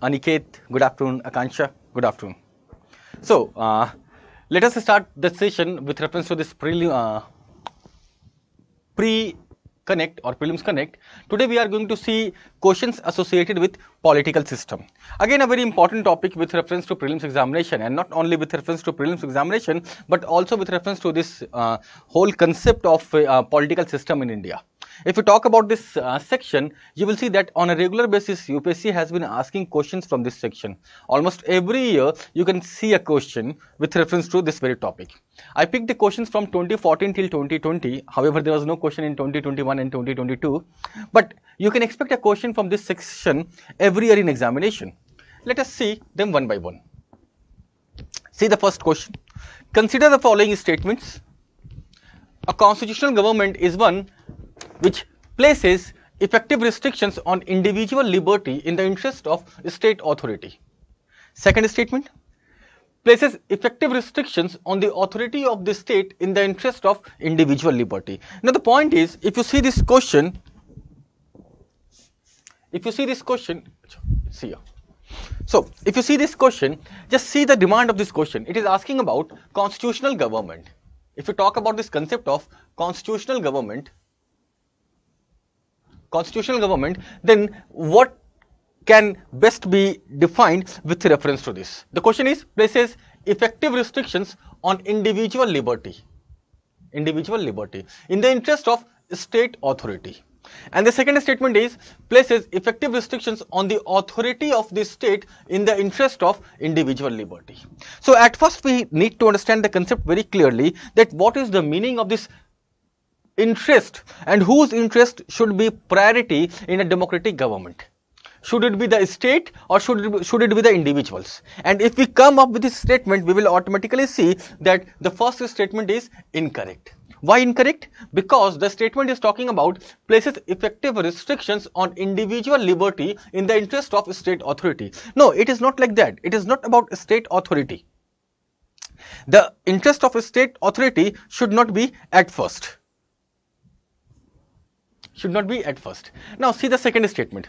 Aniket, good afternoon. Akansha, good afternoon. So, let us start the session with reference to this pre-connect or prelims connect. Today we are going to see questions associated with political system. Again, a very important topic with reference to prelims examination, and not only with reference to prelims examination, but also with reference to this whole concept of political system in India. If you talk about this section, you will see that on a regular basis, UPSC has been asking questions from this section. Almost every year, you can see a question with reference to this very topic. I picked the questions from 2014 till 2020. However, there was no question in 2021 and 2022. But you can expect a question from this section every year in examination. Let us see them one by one. See the first question. Consider the following statements. A constitutional government is one which places effective restrictions on individual liberty in the interest of state authority. Second statement, places effective restrictions on the authority of the state in the interest of individual liberty. Now the point is, if you see this question, see here. So if you see this question, just see the demand of this question. It is asking about constitutional government. If you talk about this concept of constitutional government, then what can best be defined with reference to this? The question is, places effective restrictions on individual liberty in the interest of state authority. And the second statement is, places effective restrictions on the authority of the state in the interest of individual liberty. So at first we need to understand the concept very clearly, that what is the meaning of this interest and whose interest should be priority in a democratic government. Should it be the state or should it be the individuals? And if we come up with this statement, we will automatically see that the first statement is incorrect. Why incorrect? Because the statement is talking about places effective restrictions on individual liberty in the interest of state authority. No, it is not like that. It is not about state authority. The interest of a state authority should not be at first. Now see the second statement.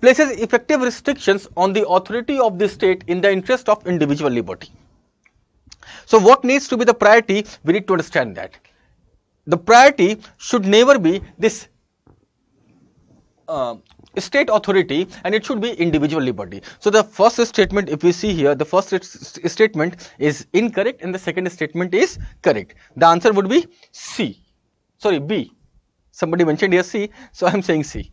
Places effective restrictions on the authority of the state in the interest of individual liberty. So what needs to be the priority? We need to understand that. The priority should never be this state authority, and it should be individual liberty. So the first statement, if we see here, the first statement is incorrect and the second statement is correct. The answer would be B. Somebody mentioned here C, so I am saying C.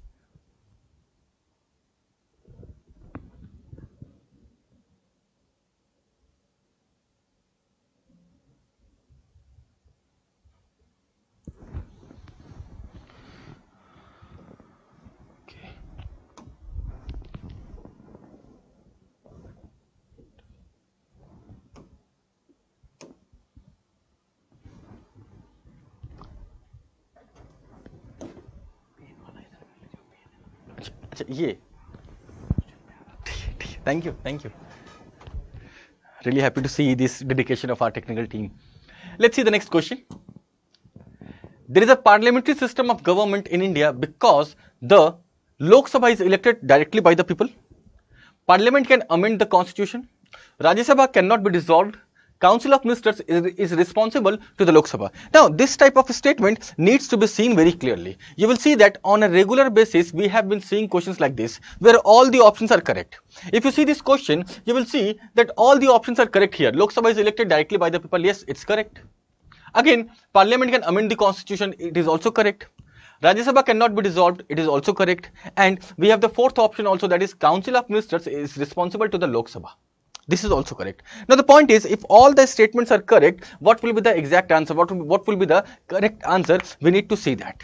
Yeah. Thank you. Really happy to see this dedication of our technical team. Let's see the next question. There is a parliamentary system of government in India because the Lok Sabha is elected directly by the people. Parliament can amend the constitution. Rajya Sabha cannot be dissolved. Council of Ministers is responsible to the Lok Sabha. Now, this type of statement needs to be seen very clearly. You will see that on a regular basis, we have been seeing questions like this, where all the options are correct. If you see this question, you will see that all the options are correct here. Lok Sabha is elected directly by the people. Yes, it's correct. Again, Parliament can amend the constitution. It is also correct. Rajya Sabha cannot be dissolved. It is also correct. And we have the fourth option also, that is Council of Ministers is responsible to the Lok Sabha. This is also correct. Now the point is, if all the statements are correct, what will be the exact answer? What will be the correct answer? We need to see that.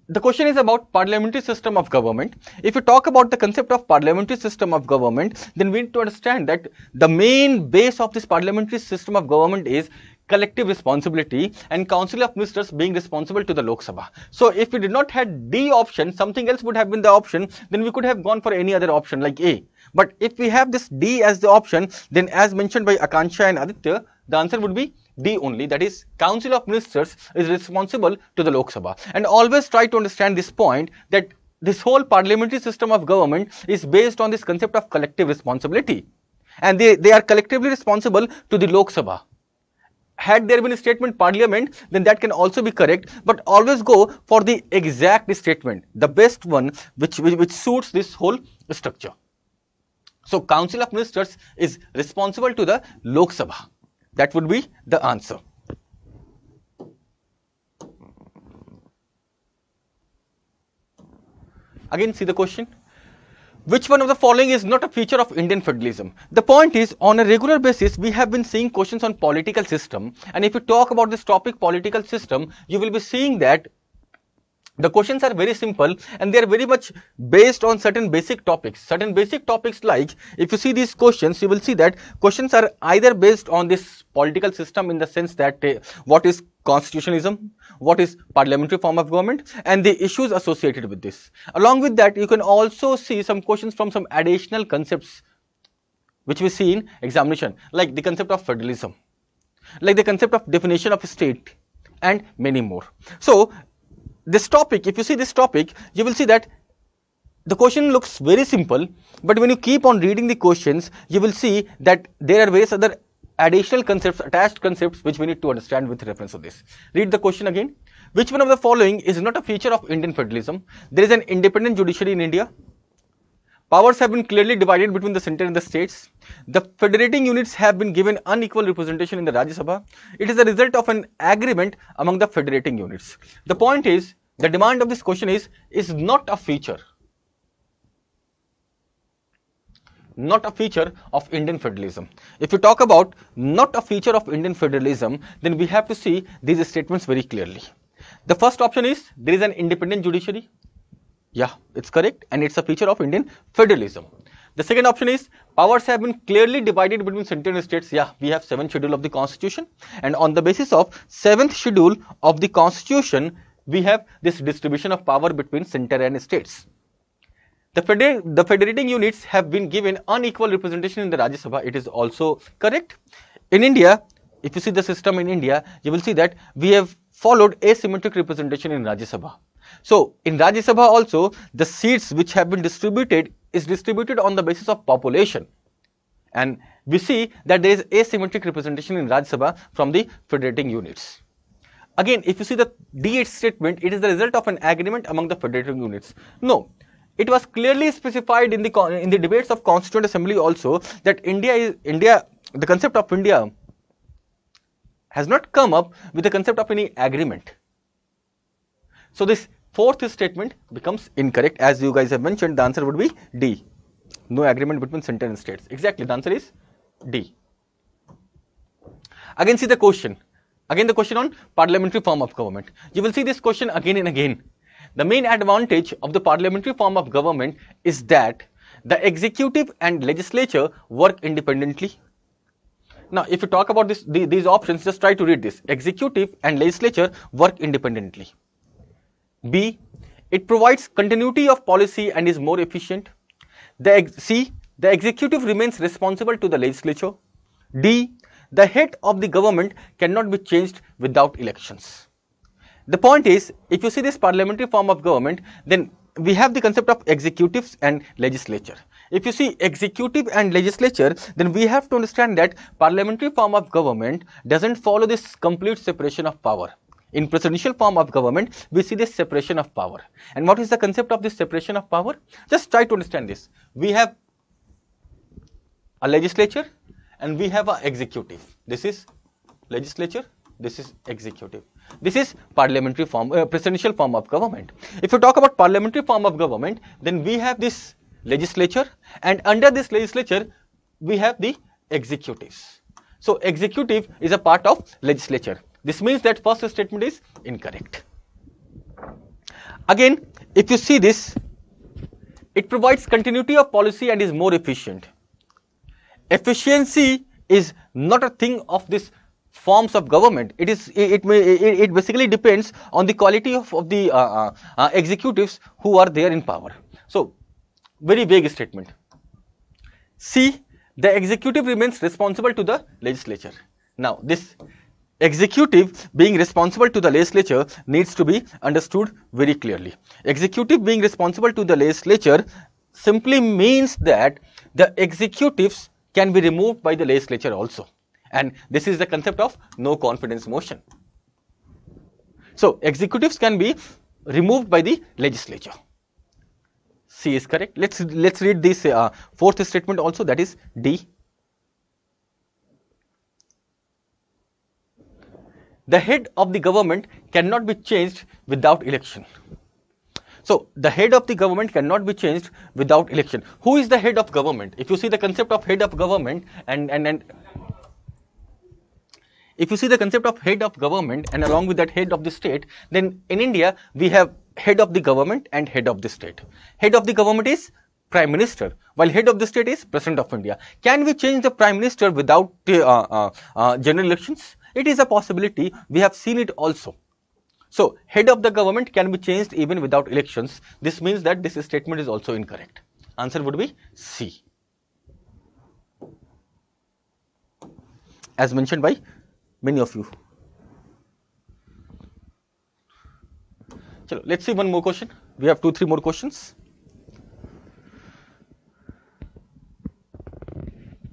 The question is about parliamentary system of government. If you talk about the concept of parliamentary system of government, then we need to understand that the main base of this parliamentary system of government is collective responsibility and Council of Ministers being responsible to the Lok Sabha. So if we did not have D option, something else would have been the option, then we could have gone for any other option like A. But if we have this D as the option, then as mentioned by Akansha and Aditya, the answer would be D only, that is Council of Ministers is responsible to the Lok Sabha. And always try to understand this point, that this whole parliamentary system of government is based on this concept of collective responsibility, and they are collectively responsible to the Lok Sabha. Had there been a statement parliament, then that can also be correct, but always go for the exact statement, the best one which suits this whole structure. So Council of Ministers is responsible to the Lok Sabha. That would be the answer. Again, see the question. Which one of the following is not a feature of Indian federalism? The point is, on a regular basis, we have been seeing questions on political system. And if you talk about this topic, political system, you will be seeing that the questions are very simple and they are very much based on certain basic topics. Certain basic topics like, if you see these questions, you will see that questions are either based on this political system in the sense that what is constitutionalism, what is parliamentary form of government, and the issues associated with this. Along with that, you can also see some questions from some additional concepts which we see in examination, like the concept of federalism, like the concept of definition of state, and many more. So this topic, if you see this topic, you will see that the question looks very simple, but when you keep on reading the questions, you will see that there are various other additional concepts, attached concepts, which we need to understand with reference to this. Read the question again. Which one of the following is not a feature of Indian federalism? There is an independent judiciary in India. Powers have been clearly divided between the center and the states. The federating units have been given unequal representation in the Rajya Sabha. It is the result of an agreement among the federating units. The point is, the demand of this question is not a feature. Not a feature of Indian federalism. If you talk about not a feature of Indian federalism, then we have to see these statements very clearly. The first option is, there is an independent judiciary. Yeah, it's correct, and it's a feature of Indian federalism. The second option is, powers have been clearly divided between center and states. Yeah, we have 7th schedule of the constitution, and on the basis of 7th schedule of the constitution, we have this distribution of power between center and states. The federating units have been given unequal representation in the Rajya Sabha. It is also correct. In India, if you see the system in India, you will see that we have followed asymmetric representation in Rajya Sabha. So in Rajya Sabha also, the seats which have been distributed is distributed on the basis of population, and we see that there is asymmetric representation in Rajya Sabha from the federating units. Again, if you see the D8 statement, it is the result of an agreement among the federating units. No, it was clearly specified in the debates of Constituent Assembly also that the concept of India has not come up with the concept of any agreement. So this fourth statement becomes incorrect. As you guys have mentioned, the answer would be D. No agreement between center and states. Exactly, the answer is D. Again, see the question. Again, the question on parliamentary form of government. You will see this question again and again. The main advantage of the parliamentary form of government is that the executive and legislature work independently. Now, if you talk about these options, just try to read this. Executive and legislature work independently. B, it provides continuity of policy and is more efficient. C, the executive remains responsible to the legislature. D, the head of the government cannot be changed without elections. The point is, if you see this parliamentary form of government, then we have the concept of executives and legislature. If you see executive and legislature, then we have to understand that parliamentary form of government doesn't follow this complete separation of power. In presidential form of government, we see this separation of power. And what is the concept of this separation of power? Just try to understand this. We have a legislature and we have an executive. This is legislature, this is executive. This is parliamentary form, presidential form of government. If you talk about parliamentary form of government, then we have this legislature, and under this legislature, we have the executives. So executive is a part of legislature. This means that first statement is incorrect. Again, if you see this, it provides continuity of policy and is more efficient. Efficiency is not a thing of this forms of government. It basically depends on the quality of the executives who are there in power. So very vague statement. C, the executive remains responsible to the legislature. Now this executive being responsible to the legislature needs to be understood very clearly. Executive being responsible to the legislature simply means that the executives can be removed by the legislature also, and this is the concept of no confidence motion. So executives can be removed by the legislature. C is correct. Let's read this fourth statement also, that is D. The head of the government cannot be changed without election. So the head of the government cannot be changed without election. Who is the head of government? If you see the concept of head of government and if you see the concept of head of government and along with that head of the state, then in India we have head of the government and head of the state. Head of the government is Prime Minister, while head of the state is President of India. Can we change the Prime Minister without general elections? It is a possibility. We have seen it also. So head of the government can be changed even without elections. This means that this statement is also incorrect. Answer would be C, as mentioned by many of you. Chalo, let's see one more question. We have 2-3 more questions.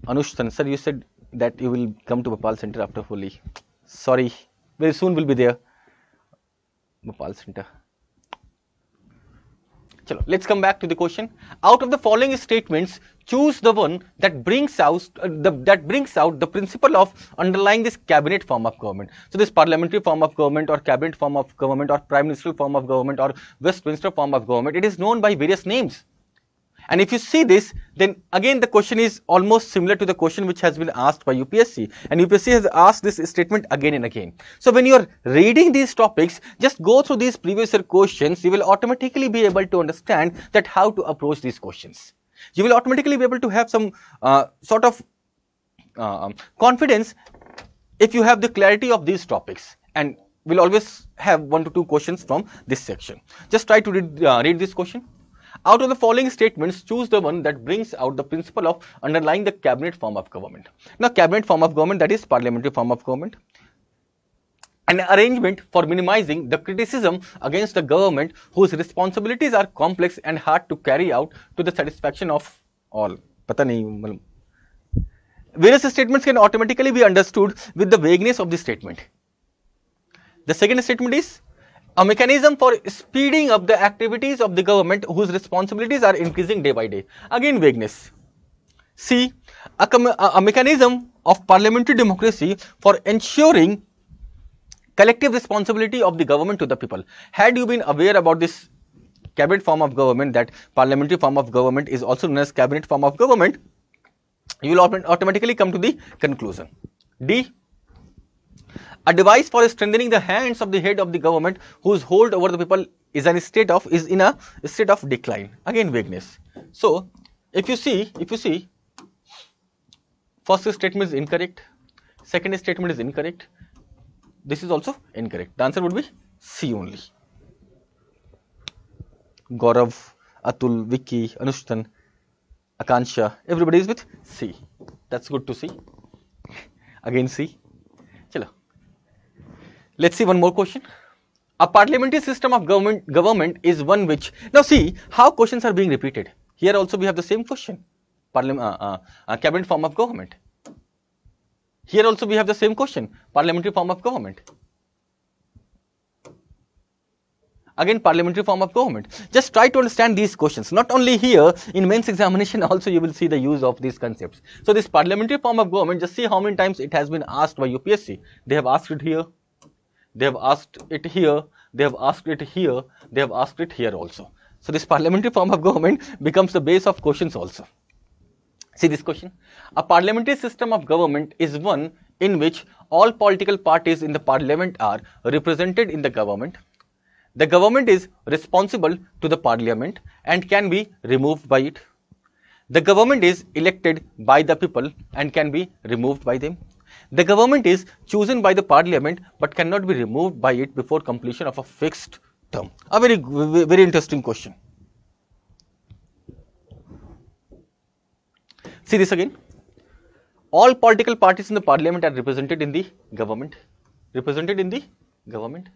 Anushtan, sir, you said that you will come to Bhopal Center after Holi. Sorry, very soon we'll be there. Bhopal Center. Chalo, let's come back to the question. Out of the following statements, choose the one that brings out the principle of underlying this cabinet form of government. So this parliamentary form of government or cabinet form of government or prime ministerial form of government or Westminster form of government, it is known by various names. And if you see this, then again the question is almost similar to the question which has been asked by UPSC, and UPSC has asked this statement again and again. So when you are reading these topics, just go through these previous year questions. You will automatically be able to understand that how to approach these questions. You will automatically be able to have some sort of confidence if you have the clarity of these topics, and we'll always have 1 to 2 questions from this section. Just try to read this question. Out of the following statements, choose the one that brings out the principle of underlying the cabinet form of government. Now, cabinet form of government, that is parliamentary form of government. An arrangement for minimizing the criticism against the government whose responsibilities are complex and hard to carry out to the satisfaction of all. Pata nahi, various statements can automatically be understood with the vagueness of the statement. The second statement is a mechanism for speeding up the activities of the government whose responsibilities are increasing day by day. Again vagueness. C, a mechanism of parliamentary democracy for ensuring collective responsibility of the government to the people. Had you been aware about this cabinet form of government, that parliamentary form of government is also known as cabinet form of government, you will automatically come to the conclusion. D, a device for strengthening the hands of the head of the government whose hold over the people is in a state of decline. Again vagueness. So if you see, first statement is incorrect, second statement is incorrect, this is also incorrect. The answer would be C only. Gaurav, Atul, Vicky, Anushtan, Akansha, everybody is with C. That's good to see. Again C. Chalo. Let's see one more question. A parliamentary system of government is one which, now see how questions are being repeated. Here also we have the same question. Cabinet form of government. Here also we have the same question. Parliamentary form of government. Again parliamentary form of government. Just try to understand these questions. Not only here, in mains examination also you will see the use of these concepts. So this parliamentary form of government, just see how many times it has been asked by UPSC. They have asked it here. They have asked it here, they have asked it here, they have asked it here also. So this parliamentary form of government becomes the base of questions also. See this question. A parliamentary system of government is one in which all political parties in the parliament are represented in the government. The government is responsible to the parliament and can be removed by it. The government is elected by the people and can be removed by them. The government is chosen by the parliament but cannot be removed by it before completion of a fixed term. A very interesting question. See this again. All political parties in the parliament are represented in the government. represented in the government.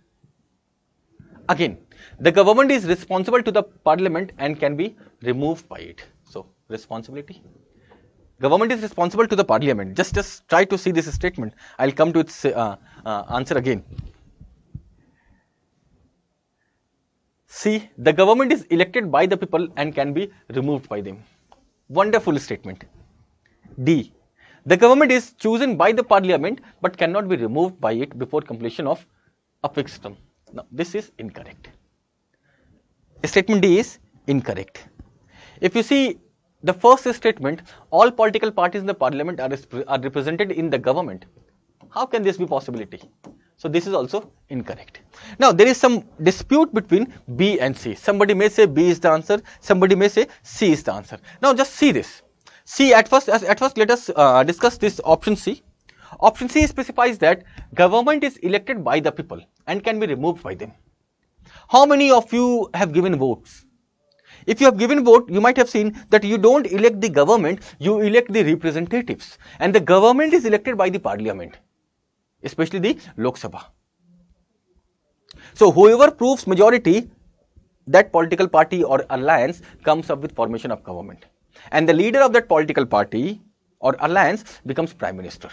Again, the government is responsible to the parliament and can be removed by it. So, responsibility. Government is responsible to the parliament. Just try to see this statement. I'll come to its answer again. C. The government is elected by the people and can be removed by them. Wonderful statement. D. The government is chosen by the parliament but cannot be removed by it before completion of a fixed term. Now, this is incorrect. Statement D is incorrect. If you see the first statement, all political parties in the parliament are represented in the government. How can this be possibility? So, this is also incorrect. Now, there is some dispute between B and C. Somebody may say B is the answer, somebody may say C is the answer. Now, just see this. See, at first let us discuss this option C. Option C specifies that government is elected by the people and can be removed by them. How many of you have given votes? If you have given vote, you might have seen that you don't elect the government, you elect the representatives, and the government is elected by the parliament, especially the Lok Sabha. So, whoever proves majority, that political party or alliance comes up with formation of government, and the leader of that political party or alliance becomes Prime Minister.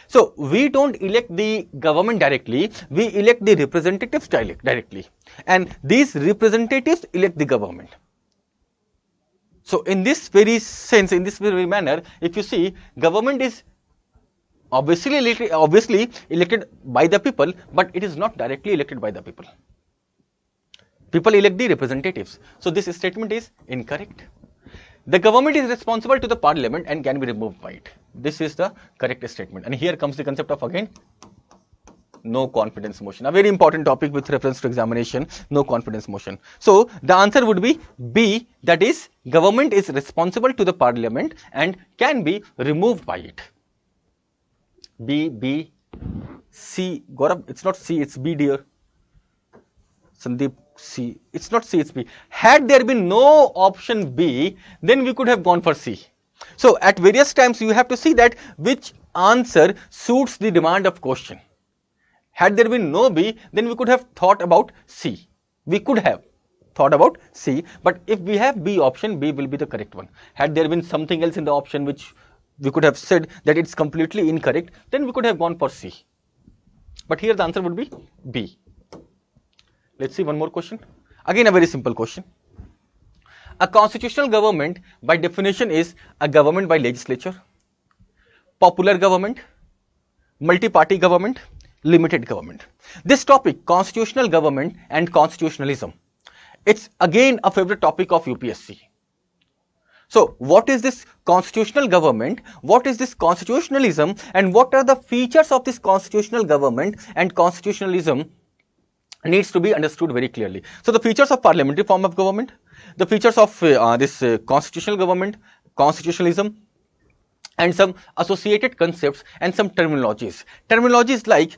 So, we don't elect the government directly, we elect the representatives directly, and these representatives elect the government. So, in this very sense, in this very manner, if you see, government is obviously elected by the people, but it is not directly elected by the people. People elect the representatives. So, this statement is incorrect. The government is responsible to the parliament and can be removed by it. This is the correct statement. And here comes the concept of again no confidence motion. A very important topic with reference to examination, no confidence motion. So, the answer would be B, that is government is responsible to the parliament and can be removed by it. B, C, Gaurav, it's not C, it's B, dear. Sandeep, C, it's not C, it's B. Had there been no option B, then we could have gone for C. So, at various times you have to see that which answer suits the demand of question. Had there been no B, then we could have thought about C. We could have thought about C, but if we have B option, B will be the correct one. Had there been something else in the option which we could have said that it's completely incorrect, then we could have gone for C. But here the answer would be B. Let's see one more question. Again a very simple question. A constitutional government by definition is a government by legislature, popular government, multi-party government, limited government. This topic, constitutional government and constitutionalism, it's again a favorite topic of UPSC. So, what is this constitutional government, what is this constitutionalism, and what are the features of this constitutional government and constitutionalism needs to be understood very clearly. So, the features of parliamentary form of government, the features of this constitutional government, constitutionalism, and some associated concepts and some terminologies. Terminologies like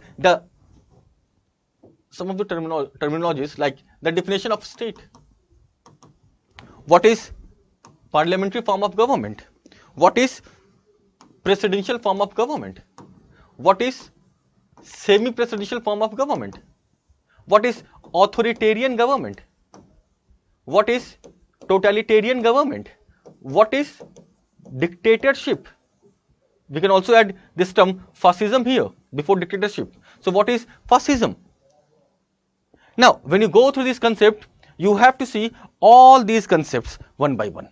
some of the terminologies like the definition of state. What is parliamentary form of government? What is presidential form of government? What is semi-presidential form of government? What is authoritarian government? What is totalitarian government? What is dictatorship? We can also add this term fascism here before dictatorship. So, what is fascism? Now, when you go through this concept, you have to see all these concepts one by one,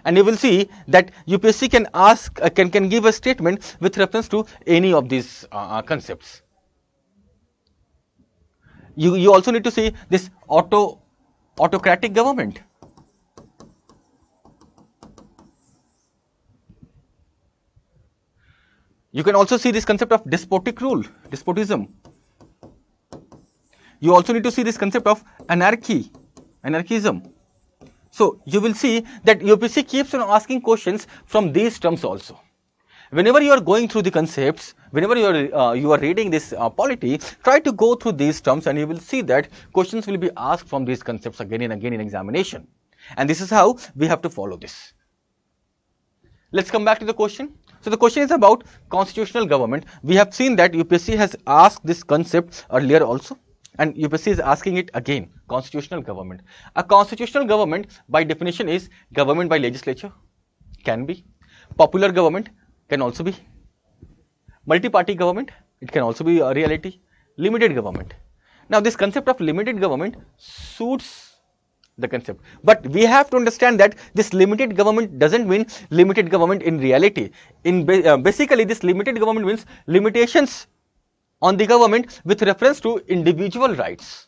and you will see that UPSC can ask, can give a statement with reference to any of these concepts. You also need to see this autocratic government. You can also see this concept of despotic rule, despotism. You also need to see this concept of anarchism. So, you will see that UPSC keeps on asking questions from these terms also. Whenever you are going through the concepts, whenever you are reading this polity, try to go through these terms and you will see that questions will be asked from these concepts again and again in examination. And this is how we have to follow this. Let's come back to the question. So the question is about constitutional government. We have seen that UPSC has asked this concept earlier also, and UPSC is asking it again. Constitutional government. A constitutional government by definition is government by legislature, can be. Popular government can also be. Multi-party government, it can also be a reality. Limited government. Now this concept of limited government suits the concept, but we have to understand that this limited government doesn't mean limited government in reality. Basically this limited government means limitations on the government with reference to individual rights.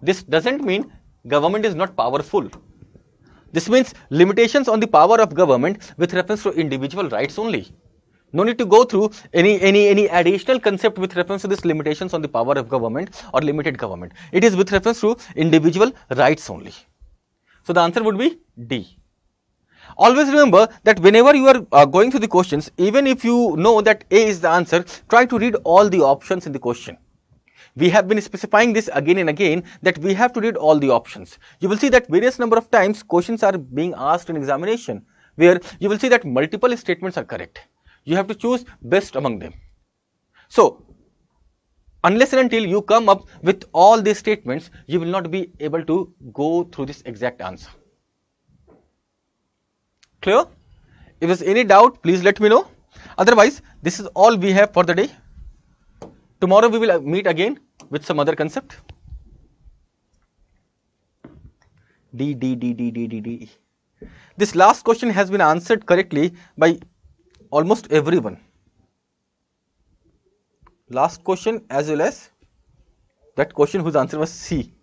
This doesn't mean government is not powerful. This means limitations on the power of government with reference to individual rights only. No need to go through any additional concept with reference to this limitations on the power of government or limited government. It is with reference to individual rights only. So the answer would be D. Always remember that whenever you are going through the questions, even if you know that A is the answer, try to read all the options in the question. We have been specifying this again and again that we have to read all the options. You will see that various number of times questions are being asked in examination where you will see that multiple statements are correct. You have to choose best among them. So, unless and until you come up with all these statements, you will not be able to go through this exact answer. Clear? If there is any doubt, please let me know. Otherwise, this is all we have for the day. Tomorrow we will meet again with some other concept. D. This last question has been answered correctly by almost everyone. Last question as well as that question whose answer was C.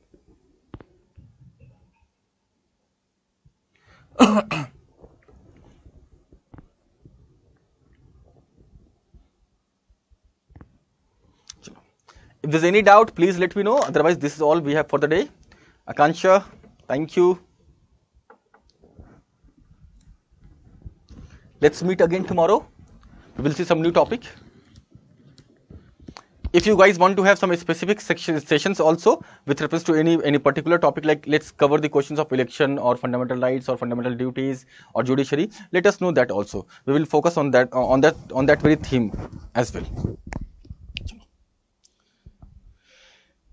If there is any doubt, please let me know. Otherwise, this is all we have for the day. Akansha, thank you. Let's meet again tomorrow. We will see some new topic. If you guys want to have some specific sessions also with reference to any particular topic, like let's cover the questions of election or fundamental rights or fundamental duties or judiciary, let us know that also. We will focus on that very theme as well.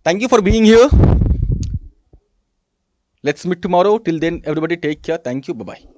Thank you for being here. Let's meet tomorrow. Till then, everybody take care. Thank you. Bye-bye.